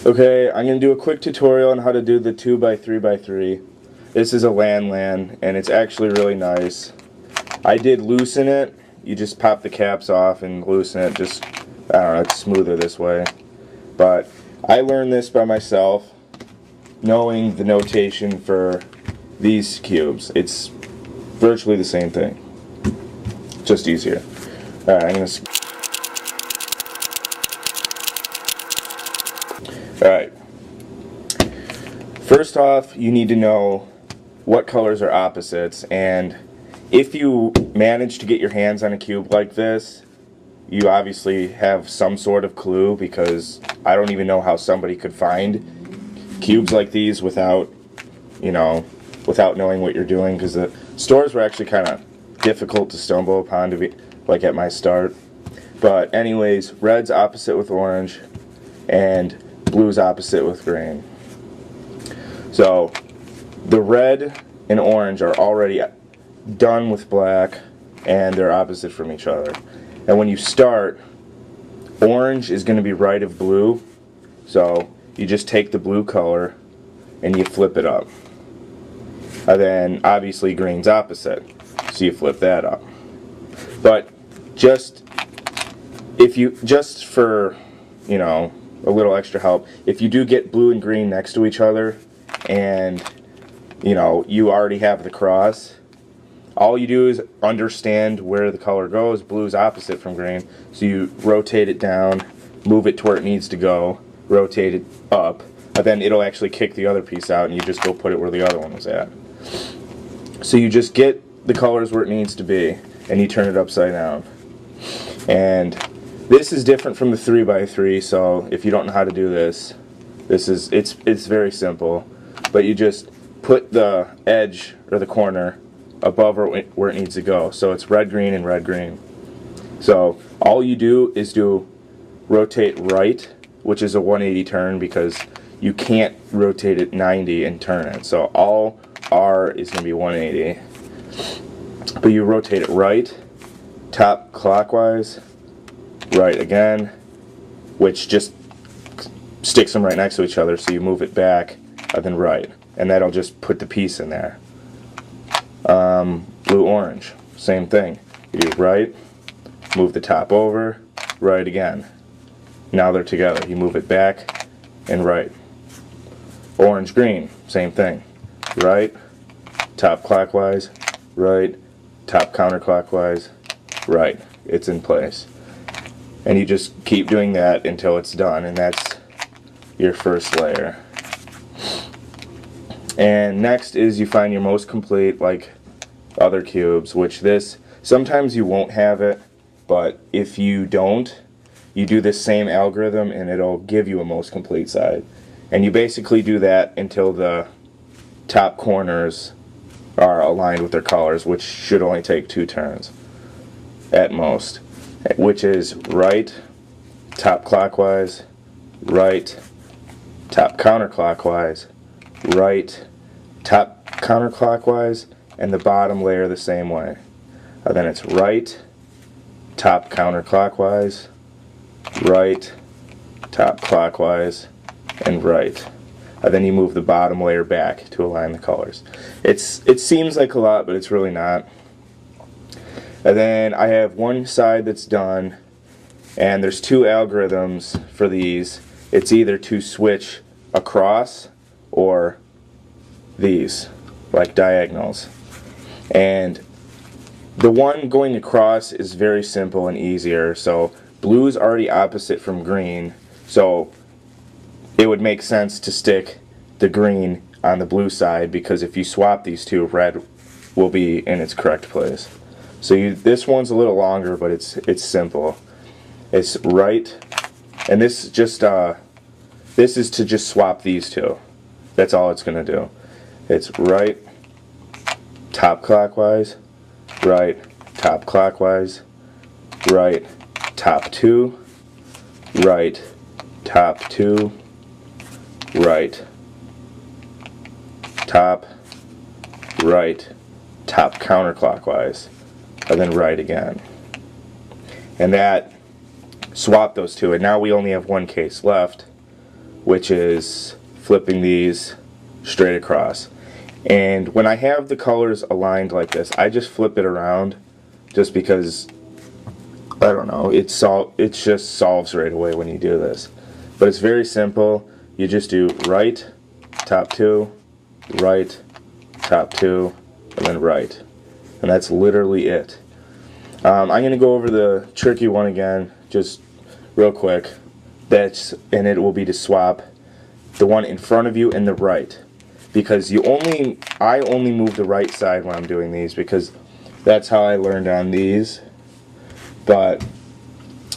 Okay, I'm going to do a quick tutorial on how to do the 2x3x3. This is a lanlan, and it's actually really nice. I did loosen it. You just pop the caps off and loosen it. Just, I don't know, it's smoother this way. But I learned this by myself, knowing the notation for these cubes. It's virtually the same thing, just easier. Alright, I'm going to... Alright, first off, you need to know what colors are opposites, and if you manage to get your hands on a cube like this, you obviously have some sort of clue, because I don't even know how somebody could find cubes like these without, without knowing what you're doing, because the stores were actually kind of difficult to stumble upon, to be like at my start. But anyways, red's opposite with orange, and blue's opposite with green. So the red and orange are already done with black, and they're opposite from each other. And when you start, orange is going to be right of blue, so you just take the blue color and you flip it up. And then obviously green's opposite, so you flip that up. But just for a little extra help, if you do get blue and green next to each other and you already have the cross, all you do is understand where the color goes. Blue's opposite from green, so you rotate it down, move it to where it needs to go, rotate it up, and then it'll actually kick the other piece out, and you just go put it where the other one was at. So you just get the colors where it needs to be, and you turn it upside down. And this is different from the 3x3, so if you don't know how to do this, it's very simple. But you just put the edge or the corner above where it needs to go. So it's red, green, and red, green. So all you do is rotate right, which is a 180 turn, because you can't rotate it 90 and turn it. So all R is going to be 180. But you rotate it right, top clockwise, right again, which just sticks them right next to each other, so you move it back and then right, and that'll just put the piece in there. Blue, orange, same thing. You do right, move the top over, right again. Now they're together. You move it back and right. Orange, green, same thing. Right, top clockwise, right, top counterclockwise, right. It's in place. And you just keep doing that until it's done, and that's your first layer. And next is you find your most complete, like other cubes, which sometimes you won't have it, but if you don't, you do this same algorithm and it'll give you a most complete side. And you basically do that until the top corners are aligned with their colors, which should only take 2 turns at most, which is right, top clockwise, right, top counterclockwise, right, top counterclockwise, and the bottom layer the same way. And then it's right, top counterclockwise, right, top clockwise, and right. And then you move the bottom layer back to align the colors. It seems like a lot, but it's really not. And then I have one side that's done, and there's 2 algorithms for these. It's either to switch across or these, like diagonals. And the one going across is very simple and easier. So blue is already opposite from green, so it would make sense to stick the green on the blue side, because if you swap these two, red will be in its correct place. So this one's a little longer, but it's simple. It's right, and this is to just swap these two. That's all it's going to do. It's right, top clockwise, right, top clockwise, right, top 2, right, top 2, right, top, right, top counterclockwise, and then right again. And that swapped those two, and now we only have one case left, which is flipping these straight across. And when I have the colors aligned like this, I just flip it around just because, I don't know, it just solves right away when you do this. But it's very simple. You just do right, top two, right, top two, and then right. And that's literally it. I'm going to go over the tricky one again, just real quick. And it will be to swap the one in front of you and the right. Because I only move the right side when I'm doing these, because that's how I learned on these. But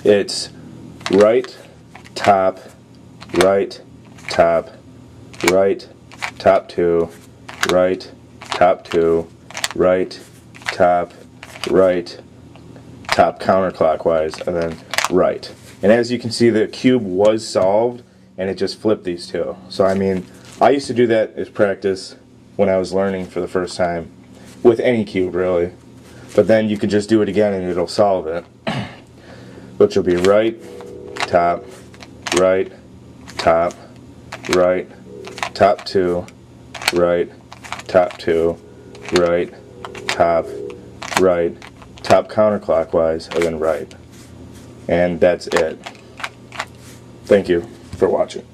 it's right, top, right, top, right, top two, right, top two, right, top, right, top counterclockwise, and then right. And as you can see, the cube was solved, and it just flipped these two. So I mean, I used to do that as practice when I was learning for the first time, with any cube really. But then you could just do it again and it'll solve it. Which will be right, top, right, top, right, top two, right, top two, right, top, right, top counterclockwise, and then right. And that's it. Thank you for watching.